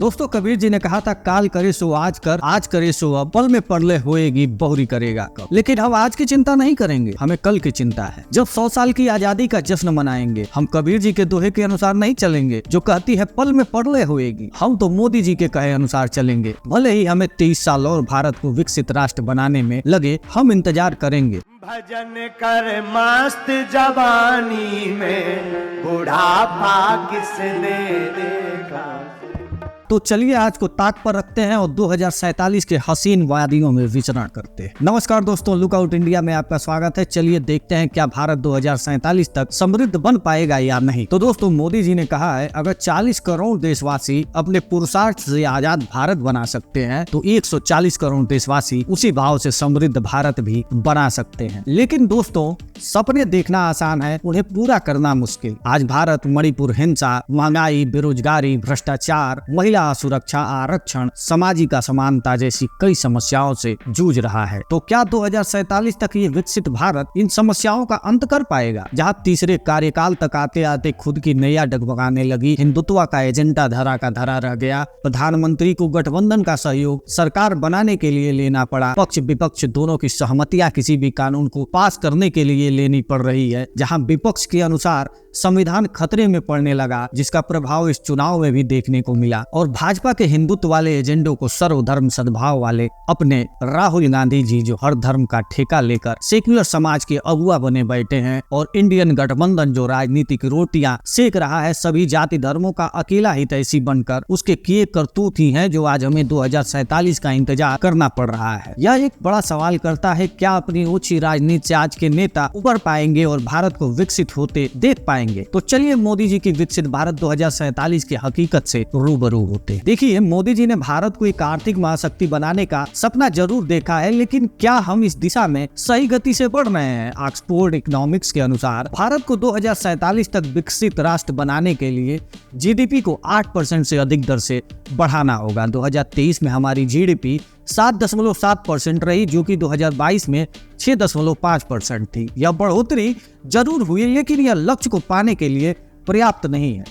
दोस्तों, कबीर जी ने कहा था, काल करे सो आज कर, आज करे सो अब, पल में पड़ले होएगी बहुरी करेगा कब। लेकिन हम आज की चिंता नहीं करेंगे, हमें कल की चिंता है। जब 100 साल की आजादी का जश्न मनाएंगे, हम कबीर जी के दोहे के अनुसार नहीं चलेंगे जो कहती है पल में पड़ले होएगी। हम तो मोदी जी के कहे अनुसार चलेंगे। भले ही हमें 23 साल और भारत को विकसित राष्ट्र बनाने में लगे, हम इंतजार करेंगे। भजन कर मस्त जवानी में, बुढ़ापा किसने देखा। तो चलिए आज को ताक पर रखते हैं और 2047 के हसीन वादियों में विचरण करते हैं। नमस्कार दोस्तों, लुकआउट इंडिया में आपका स्वागत है। चलिए देखते हैं क्या भारत 2047 तक समृद्ध बन पाएगा या नहीं। तो दोस्तों, मोदी जी ने कहा है, अगर 40 करोड़ देशवासी अपने पुरुषार्थ से आजाद भारत बना सकते हैं तो 140 करोड़ देशवासी उसी भाव से समृद्ध भारत भी बना सकते हैं। लेकिन दोस्तों, सपने देखना आसान है, उन्हें पूरा करना मुश्किल। आज भारत मणिपुर हिंसा, महंगाई, बेरोजगारी, भ्रष्टाचार, महिला सुरक्षा, आरक्षण, सामाजिक असमानता जैसी कई समस्याओं से जूझ रहा है। तो क्या 2047 तक ये विकसित भारत इन समस्याओं का अंत कर पाएगा? जहां तीसरे कार्यकाल तक आते आते खुद की नैया डगमगाने लगी, हिंदुत्व का एजेंडा धरा का धरा रह गया, प्रधानमंत्री को गठबंधन का सहयोग सरकार बनाने के लिए लेना पड़ा, पक्ष विपक्ष दोनों की सहमतियां किसी भी कानून को पास करने के लिए लेनी पड़ रही है, जहां विपक्ष के अनुसार संविधान खतरे में पड़ने लगा, जिसका प्रभाव इस चुनाव में भी देखने को मिला। और भाजपा के हिंदुत्व वाले एजेंडों को सर्वधर्म सद्भाव वाले अपने राहुल गांधी जी, जो हर धर्म का ठेका लेकर सेक्युलर समाज के अगुआ बने बैठे हैं, और इंडियन गठबंधन जो राजनीतिक रोटियां सेक रहा है सभी जाति धर्मों का अकेला हितैषी बनकर, उसके किए करतूत ही हैं जो आज हमें 2047 का इंतजार करना पड़ रहा है। यह एक बड़ा सवाल करता है, क्या अपनी ओछी राजनीति से आज के नेता उबर पाएंगे और भारत को विकसित होते देख पाएंगे? तो चलिए मोदी जी की विकसित भारत 2047 की हकीकत से रूबरू होते हैं। देखिए, मोदी जी ने भारत को एक आर्थिक महाशक्ति बनाने का सपना जरूर देखा है, लेकिन क्या हम इस दिशा में सही गति से बढ़ रहे हैं? ऑक्सफोर्ड इकोनॉमिक्स के अनुसार भारत को 2047 तक विकसित राष्ट्र बनाने के लिए जीडीपी को 8% से अधिक दर से बढ़ाना होगा। 2023 में हमारी जीडीपी 7.7% रही, जो कि 2022 में 6.5% थी। यह बढ़ोतरी जरूर हुई, लेकिन यह लक्ष्य को पाने के लिए पर्याप्त नहीं है।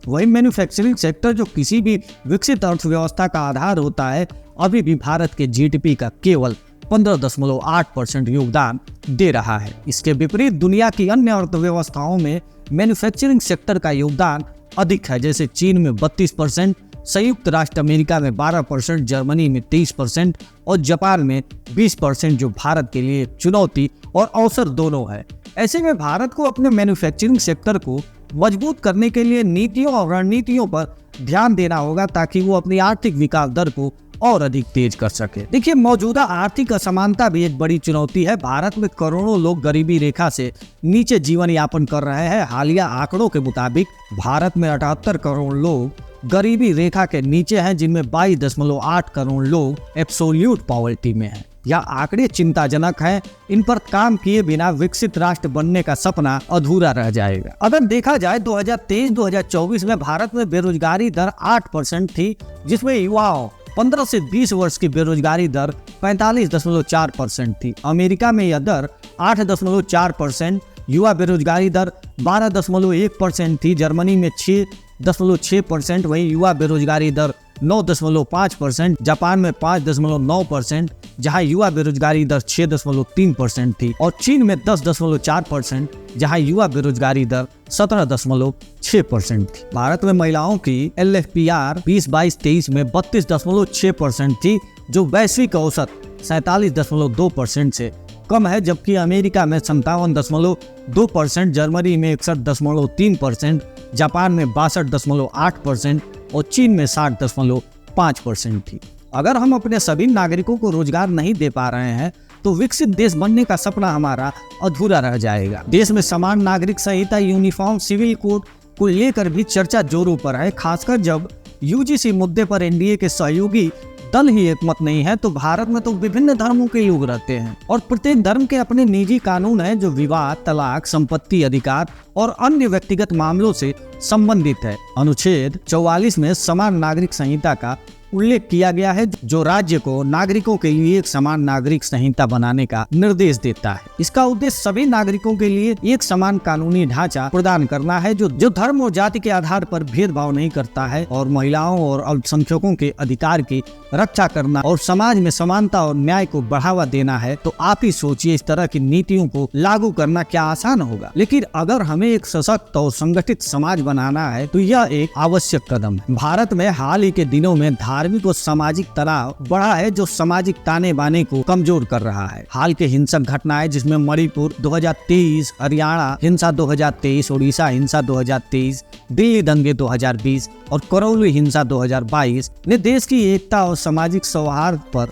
वही मैन्युफैक्चरिंग सेक्टर, जो किसी भी विकसित अर्थव्यवस्था का आधार होता है, अभी भी भारत के जीडीपी का केवल 15.8% योगदान दे रहा है। इसके विपरीत दुनिया की अन्य अर्थव्यवस्थाओं में मैन्युफैक्चरिंग सेक्टर का योगदान अधिक है, जैसे चीन में 32%, संयुक्त राष्ट्र अमेरिका में 12%, जर्मनी में 23% और जापान में 20%, जो भारत के लिए चुनौती और अवसर दोनों है। ऐसे में भारत को अपने मैन्युफैक्चरिंग सेक्टर को मजबूत करने के लिए नीतियों और रणनीतियों पर ध्यान देना होगा, ताकि वो अपनी आर्थिक विकास दर को और अधिक तेज कर सके। देखिए, मौजूदा आर्थिक असमानता भी एक बड़ी चुनौती है। भारत में करोड़ों लोग गरीबी रेखा से नीचे जीवन यापन कर रहे हैं। हालिया आंकड़ों के मुताबिक भारत में 78 करोड़ लोग गरीबी रेखा के नीचे हैं, जिनमें 22.8 करोड़ लोग एब्सोल्यूट पॉवर्टी में हैं। यह आंकड़े चिंताजनक हैं। इन पर काम किए बिना विकसित राष्ट्र बनने का सपना अधूरा रह जाएगा। अगर देखा जाए 2023-2024 में भारत में बेरोजगारी दर 8% थी, जिसमें युवाओं 15 से 20 वर्ष की बेरोजगारी दर 45.4% थी। अमेरिका में यह दर 8.4%, युवा बेरोजगारी दर 12.1% थी। जर्मनी में 6.6%, वहीं युवा बेरोजगारी दर 9.5%, जापान में 5.9%, जहां युवा बेरोजगारी दर 6.3% थी, और चीन में 10.4%, जहां युवा बेरोजगारी दर 17.6% थी। भारत में महिलाओं की LFPR 2022-23 में 32.6% थी, जो वैश्विक औसत 47.2% से कम है, जबकि अमेरिका में 57.2%, जर्मनी में 61.3%, जापान में 62.8% और चीन में 60.5% थी। अगर हम अपने सभी नागरिकों को रोजगार नहीं दे पा रहे हैं तो विकसित देश बनने का सपना हमारा अधूरा रह जाएगा। देश में समान नागरिक संहिता, यूनिफॉर्म सिविल कोड को लेकर भी चर्चा जोरों पर है, खासकर जब यूजीसी मुद्दे पर एनडीए के सहयोगी दल ही एकमत नहीं है। तो भारत में तो विभिन्न धर्मों के लोग रहते हैं और प्रत्येक धर्म के अपने निजी कानून हैं, जो विवाह, तलाक, संपत्ति अधिकार और अन्य व्यक्तिगत मामलों से संबंधित है। अनुच्छेद 44 में समान नागरिक संहिता का उल्लेख किया गया है, जो राज्य को नागरिकों के लिए एक समान नागरिक संहिता बनाने का निर्देश देता है। इसका उद्देश्य सभी नागरिकों के लिए एक समान कानूनी ढांचा प्रदान करना है, जो धर्म और जाति के आधार पर भेदभाव नहीं करता है, और महिलाओं और अल्पसंख्यकों के अधिकार की रक्षा करना और समाज में समानता और न्याय को बढ़ावा देना है। तो आप ही सोचिए, इस तरह की नीतियों को लागू करना क्या आसान होगा। लेकिन अगर हमें एक सशक्त और संगठित समाज बनाना है तो यह एक आवश्यक कदम है। भारत में हाल ही के दिनों में धार्मिक और सामाजिक तनाव बढ़ा है, जो सामाजिक ताने बाने को कमजोर कर रहा है। हाल के हिंसक घटनाएं, जिसमें मणिपुर 2023, हरियाणा हिंसा 2023, उड़ीसा हिंसा 2023, दिल्ली दंगे 2020 और करौली हिंसा 2022 ने देश की एकता और सामाजिक सौहार्द पर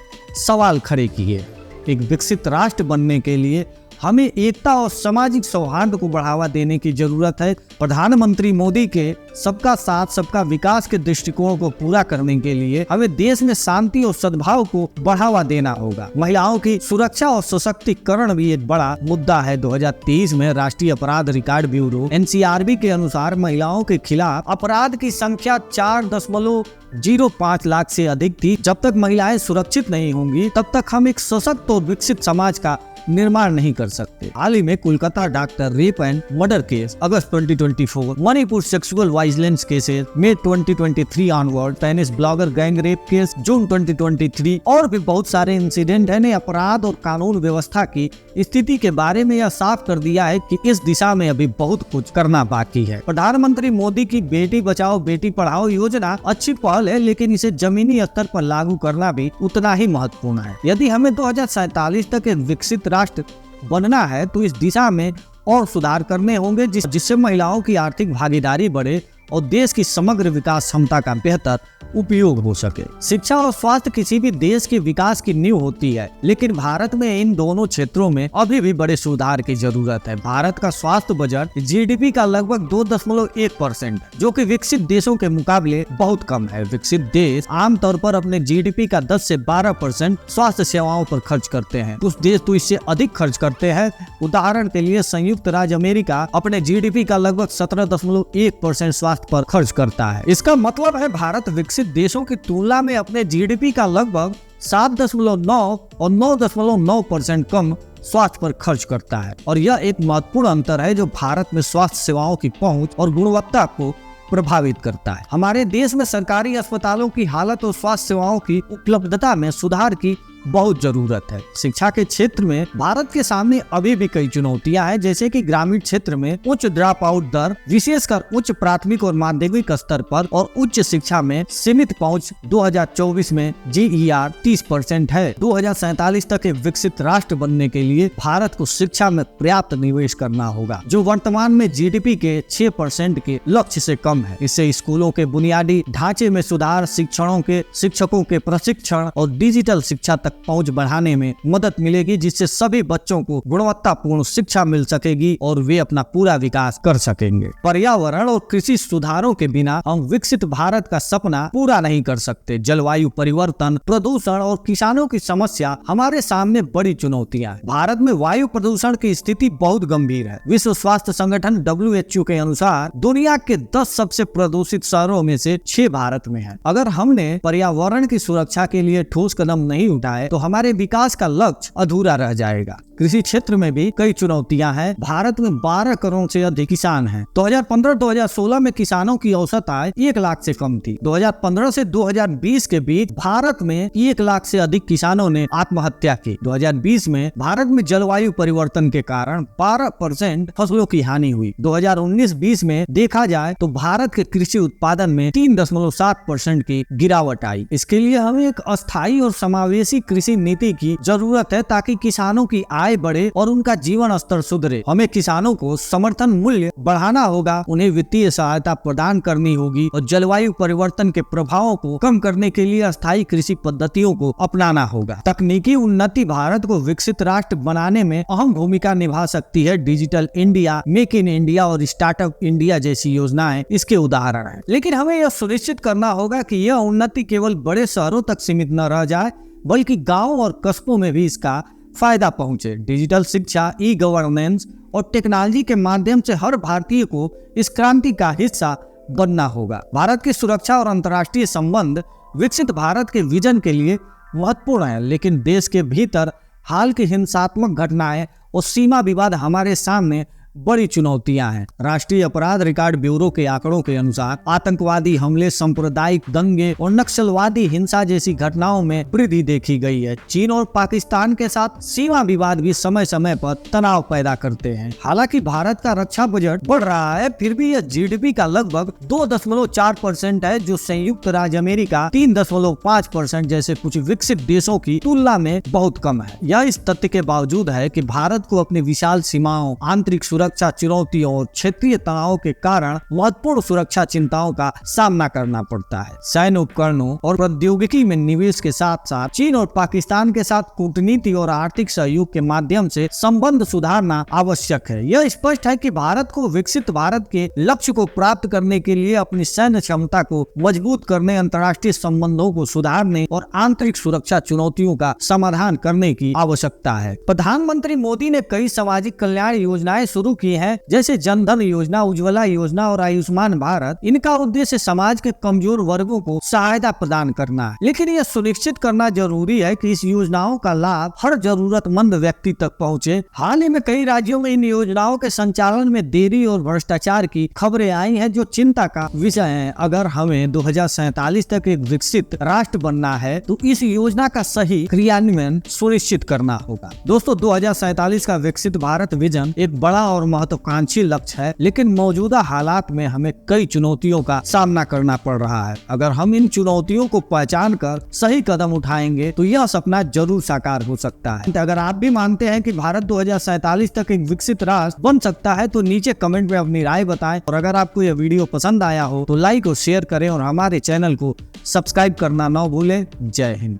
सवाल खड़े किए। एक विकसित राष्ट्र बनने के लिए हमें एकता और सामाजिक सौहार्द को बढ़ावा देने की जरूरत है। प्रधानमंत्री मोदी के सबका साथ सबका विकास के दृष्टिकोण को पूरा करने के लिए हमें देश में शांति और सद्भाव को बढ़ावा देना होगा। महिलाओं की सुरक्षा और सशक्तिकरण भी एक बड़ा मुद्दा है। 2023 में राष्ट्रीय अपराध रिकॉर्ड ब्यूरो NCRB के अनुसार महिलाओं के खिलाफ अपराध की संख्या 4.05 लाख से अधिक थी। जब तक महिलाएं सुरक्षित नहीं होंगी तब तक हम एक सशक्त और विकसित समाज का निर्माण नहीं कर सकते। हाल ही में Kolkata doctor rape and murder case अगस्त 2024, मणिपुर सेक्सुअल वायलेंस केसेस मई 2023 onward, Spanish blogger gang rape case जून 2023 और भी बहुत सारे इंसिडेंट ने अपराध और कानून व्यवस्था की स्थिति के बारे में यह साफ कर दिया है कि इस दिशा में अभी बहुत कुछ करना बाकी है। प्रधानमंत्री मोदी की बेटी बचाओ बेटी पढ़ाओ योजना अच्छी पहल है, लेकिन इसे जमीनी स्तर पर लागू करना भी उतना ही महत्वपूर्ण है। यदि हमें 2047 तक एक विकसित राष्ट्र बनना है तो इस दिशा में और सुधार करने होंगे, जिससे महिलाओं की आर्थिक भागीदारी बढ़े और देश की समग्र विकास क्षमता का बेहतर उपयोग हो सके। शिक्षा और स्वास्थ्य किसी भी देश के विकास की नींव होती है, लेकिन भारत में इन दोनों क्षेत्रों में अभी भी बड़े सुधार की जरूरत है। भारत का स्वास्थ्य बजट GDP का लगभग 2.1%, जो कि विकसित देशों के मुकाबले बहुत कम है। विकसित देश आमतौर पर अपने GDP का 10 से 12% स्वास्थ्य सेवाओं पर खर्च करते हैं। कुछ देश तो इससे अधिक खर्च करते हैं। उदाहरण के लिए संयुक्त राज्य अमेरिका अपने GDP का लगभग 17.1% स्वास्थ्य पर खर्च करता है। इसका मतलब है भारत विकसित देशों की तुलना में अपने GDP का लगभग 7.9 और 9.9% कम स्वास्थ्य पर खर्च करता है, और यह एक महत्वपूर्ण अंतर है जो भारत में स्वास्थ्य सेवाओं की पहुंच और गुणवत्ता को प्रभावित करता है। हमारे देश में सरकारी अस्पतालों की हालत और स्वास्थ्य सेवाओं की उपलब्धता में सुधार की बहुत जरूरत है। शिक्षा के क्षेत्र में भारत के सामने अभी भी कई चुनौतियां हैं, जैसे कि ग्रामीण क्षेत्र में उच्च ड्रॉप आउट दर, विशेषकर उच्च प्राथमिक और माध्यमिक स्तर पर, और उच्च शिक्षा में सीमित पहुंच 2024 में GER 30% है। 2047 तक एक विकसित राष्ट्र बनने के लिए भारत को शिक्षा में पर्याप्त निवेश करना होगा, जो वर्तमान में GDP के 6% के लक्ष्य से कम है। इससे स्कूलों के बुनियादी ढांचे में सुधार, शिक्षकों के प्रशिक्षण और डिजिटल शिक्षा तक पहुंच बढ़ाने में मदद मिलेगी, जिससे सभी बच्चों को गुणवत्तापूर्ण शिक्षा मिल सकेगी और वे अपना पूरा विकास कर सकेंगे। पर्यावरण और कृषि सुधारों के बिना हम विकसित भारत का सपना पूरा नहीं कर सकते। जलवायु परिवर्तन, प्रदूषण और किसानों की समस्या हमारे सामने बड़ी चुनौतियां हैं। भारत में वायु प्रदूषण की स्थिति बहुत गंभीर है। विश्व स्वास्थ्य संगठन WHO के अनुसार दुनिया के 10 सबसे प्रदूषित शहरों में से 6 भारत में है। अगर हमने पर्यावरण की सुरक्षा के लिए ठोस कदम नहीं उठाए तो हमारे विकास का लक्ष्य अधूरा रह जाएगा। कृषि क्षेत्र में भी कई चुनौतियां हैं। भारत में 12 करोड़ से अधिक किसान हैं। 2015-2016 में किसानों की औसत आय 1 लाख से कम थी। 2015 से 2020 के बीच भारत में 1 लाख से अधिक किसानों ने आत्महत्या की। 2020 में भारत में जलवायु परिवर्तन के कारण 12% फसलों की हानि हुई। 2019-20 में देखा जाए तो भारत के कृषि उत्पादन में 3.7% की गिरावट आई। इसके लिए हमें एक अस्थायी और समावेशी कृषि नीति की जरूरत है, ताकि किसानों की आय बढ़े और उनका जीवन स्तर सुधरे। हमें किसानों को समर्थन मूल्य बढ़ाना होगा, उन्हें वित्तीय सहायता प्रदान करनी होगी और जलवायु परिवर्तन के प्रभावों को कम करने के लिए अस्थायी कृषि पद्धतियों को अपनाना होगा। तकनीकी उन्नति भारत को विकसित राष्ट्र बनाने में अहम भूमिका निभा सकती है। Digital India, make in India और स्टार्टअप इंडिया जैसी योजनाएं इसके उदाहरण हैं। लेकिन हमें यह सुनिश्चित करना होगा कि यह उन्नति केवल बड़े शहरों तक सीमित न रह जाए, बल्कि गाँव और कस्बों में भी इसका फायदा पहुंचे। डिजिटल शिक्षा, ई-गवर्नेंस और टेक्नोलॉजी के माध्यम से हर भारतीय को इस क्रांति का हिस्सा बनना होगा। भारत की सुरक्षा और अंतर्राष्ट्रीय संबंध विकसित भारत के विजन के लिए महत्वपूर्ण है, लेकिन देश के भीतर हाल की हिंसात्मक घटनाएं और सीमा विवाद हमारे सामने बड़ी चुनौतियां हैं। राष्ट्रीय अपराध रिकॉर्ड ब्यूरो के आंकड़ों के अनुसार आतंकवादी हमले, सांप्रदायिक दंगे और नक्सलवादी हिंसा जैसी घटनाओं में वृद्धि देखी गई है। चीन और पाकिस्तान के साथ सीमा विवाद भी समय समय पर तनाव पैदा करते हैं। हालांकि भारत का रक्षा बजट बढ़ रहा है, फिर भी यह जीडीपी का लगभग 2.4% है, जो संयुक्त राज्य अमेरिका 3.5% जैसे कुछ विकसित देशों की तुलना में बहुत कम है। यह इस तथ्य के बावजूद है कि भारत को अपनी विशाल सीमाओं, आंतरिक सुरक्षा चुनौतियों और क्षेत्रीय तनाव के कारण महत्वपूर्ण सुरक्षा चिंताओं का सामना करना पड़ता है। सैन्य उपकरणों और प्रौद्योगिकी में निवेश के साथ साथ चीन और पाकिस्तान के साथ कूटनीति और आर्थिक सहयोग के माध्यम से संबंध सुधारना आवश्यक है। यह स्पष्ट है कि भारत को विकसित भारत के लक्ष्य को प्राप्त करने के लिए अपनी सैन्य क्षमता को मजबूत करने, अंतर्राष्ट्रीय संबंधों को सुधारने और आंतरिक सुरक्षा चुनौतियों का समाधान करने की आवश्यकता है। प्रधानमंत्री मोदी ने कई सामाजिक कल्याण योजनाएं शुरू की है, जैसे जनधन योजना, उज्ज्वला योजना और आयुष्मान भारत। इनका उद्देश्य समाज के कमजोर वर्गों को सहायता प्रदान करना है, लेकिन यह सुनिश्चित करना जरूरी है कि इस योजनाओं का लाभ हर जरूरतमंद व्यक्ति तक पहुंचे। हाल ही में कई राज्यों में इन योजनाओं के संचालन में देरी और भ्रष्टाचार की खबरें आई हैं, जो चिंता का विषय है। अगर हमें 2047 तक एक विकसित राष्ट्र बनना है तो इस योजना का सही क्रियान्वयन सुनिश्चित करना होगा। दोस्तों, 2047 का विकसित भारत विजन एक बड़ा और महत्वाकांक्षी लक्ष्य है, लेकिन मौजूदा हालात में हमें कई चुनौतियों का सामना करना पड़ रहा है। अगर हम इन चुनौतियों को पहचान कर सही कदम उठाएंगे तो यह सपना जरूर साकार हो सकता है। अगर आप भी मानते हैं कि भारत 2047 तक एक विकसित राष्ट्र बन सकता है तो नीचे कमेंट में अपनी राय बताएं, और अगर आपको यह वीडियो पसंद आया हो तो लाइक और शेयर करें और हमारे चैनल को सब्सक्राइब करना न भूलें। जय हिंद।